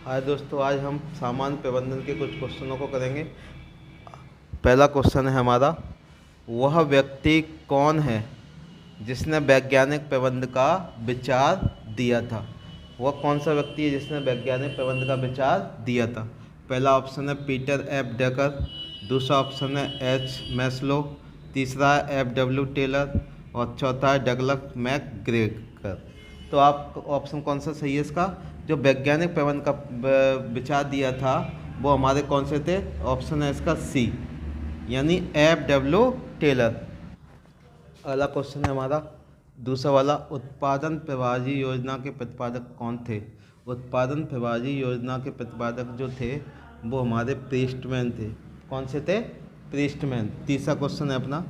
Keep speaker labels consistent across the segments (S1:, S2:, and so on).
S1: हाय दोस्तों, आज हम सामान्य प्रबंधन के कुछ क्वेश्चनों को करेंगे। पहला क्वेश्चन है हमारा, वह व्यक्ति कौन है जिसने वैज्ञानिक प्रबंध का विचार दिया था। वह कौन सा व्यक्ति है जिसने वैज्ञानिक प्रबंध का विचार दिया था। पहला ऑप्शन है पीटर एफ ड्रकर, दूसरा ऑप्शन है एच मैस्लो, तीसरा है एफ डब्ल्यू टेलर और चौथा है डगलस मैकग्रेगर। तो आप ऑप्शन कौन सा सही है इसका? जो वैज्ञानिक प्रबंध का विचार दिया था वो हमारे कौन से थे? ऑप्शन है इसका सी, यानी एफ डब्ल्यू टेलर। अगला क्वेश्चन है हमारा दूसरा वाला, उत्पादन प्रभाजी योजना के प्रतिपादक कौन थे। उत्पादन प्रभाजी योजना के प्रतिपादक जो थे वो हमारे प्रीस्टमैन थे। कौन से थे? प्रीस्टमैन। तीसरा क्वेश्चन है अपना,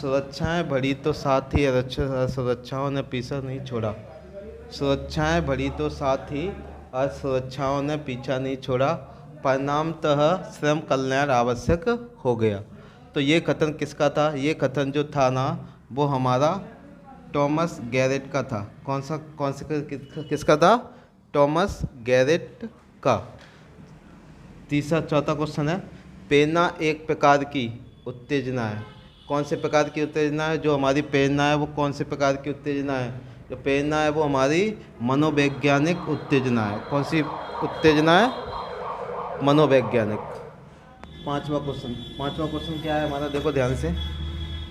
S1: सुरक्षाएं बढ़ी तो साथ ही सुरक्षाओं ने पीछा नहीं छोड़ा। सुरक्षाएं बढ़ी तो साथ ही असुरक्षाओं ने पीछा नहीं छोड़ा, परिणामतः श्रम कल्याण आवश्यक हो गया। तो ये कथन किसका था? ये कथन जो था ना वो हमारा टॉमस गैरेट का था। कौन से किसका था? टॉमस गैरेट का। चौथा क्वेश्चन है, प्रेरणा एक प्रकार की उत्तेजना है। कौन से प्रकार की उत्तेजना है? जो हमारी प्रेरणा है वो कौन से प्रकार की उत्तेजना है? जो प्रेरणा है वो हमारी मनोवैज्ञानिक उत्तेजना है। कौन सी उत्तेजना है? मनोवैज्ञानिक। पांचवा क्वेश्चन क्या है हमारा? देखो ध्यान से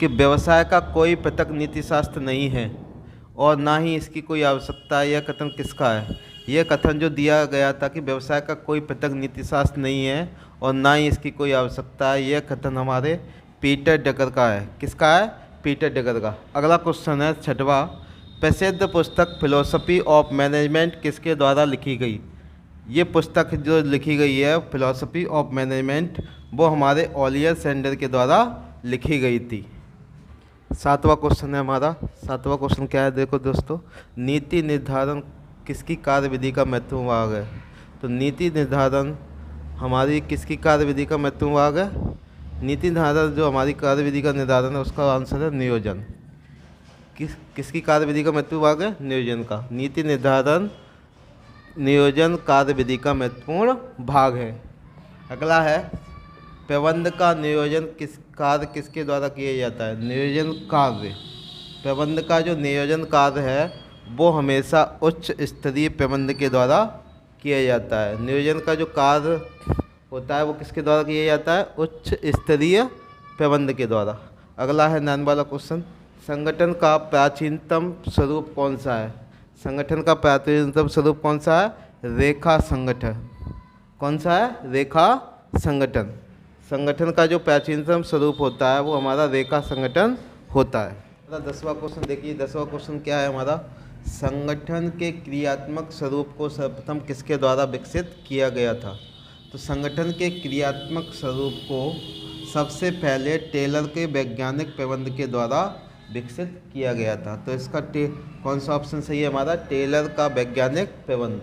S1: कि व्यवसाय का कोई पृथक नीति शास्त्र नहीं है और ना ही इसकी कोई आवश्यकता है। यह कथन किसका है? यह कथन जो दिया गया था कि व्यवसाय का कोई पृथक नीति शास्त्र नहीं है और ना ही इसकी कोई आवश्यकता है, यह कथन हमारे पीटर ड्रकर का है। किसका है? पीटर ड्रकर का। अगला क्वेश्चन है छठवा, प्रसिद्ध पुस्तक फिलॉसफी ऑफ मैनेजमेंट किसके द्वारा लिखी गई। ये पुस्तक जो लिखी गई है फिलॉसफी ऑफ मैनेजमेंट वो हमारे ओलियर सैंडर के द्वारा लिखी गई थी। सातवां क्वेश्चन है हमारा। सातवां क्वेश्चन क्या है? देखो दोस्तों, नीति निर्धारण किसकी कार्यविधि का महत्वपूर्ण भाग है। तो नीति निर्धारण हमारी किसकी कार्यविधि का महत्वपूर्ण भाग है? नीति निर्धारण जो हमारी कार्यविधि का निर्धारण है उसका आंसर है नियोजन। किसकी कार्यविधि का महत्वपूर्ण भाग है? नियोजन का। नीति निर्धारण नियोजन कार्यविधि का महत्वपूर्ण भाग है। अगला है, प्रबंध का नियोजन कार्य किसके द्वारा किया जाता है? नियोजन कार्य। प्रबंध का जो नियोजन कार्य है वो हमेशा उच्च स्तरीय प्रबंध के द्वारा किया जाता है। नियोजन का जो कार्य होता है वो किसके द्वारा किया जाता है? उच्च स्तरीय प्रबंध के द्वारा। अगला है 9 वाला क्वेश्चन, संगठन का प्राचीनतम स्वरूप कौन सा है। संगठन का प्राचीनतम स्वरूप कौन सा है? रेखा संगठन। कौन सा है? रेखा संगठन। संगठन का जो प्राचीनतम स्वरूप होता है वो हमारा रेखा संगठन होता है। 10वां क्वेश्चन देखिए, 10वां क्वेश्चन क्या है हमारा, संगठन के क्रियात्मक स्वरूप को सर्वप्रथम किसके द्वारा विकसित किया गया था। तो संगठन के क्रियात्मक स्वरूप को सबसे पहले टेलर के वैज्ञानिक प्रबंध के द्वारा विकसित किया गया था। तो इसका कौन सा ऑप्शन सही है हमारा? टेलर का वैज्ञानिक प्रबंध।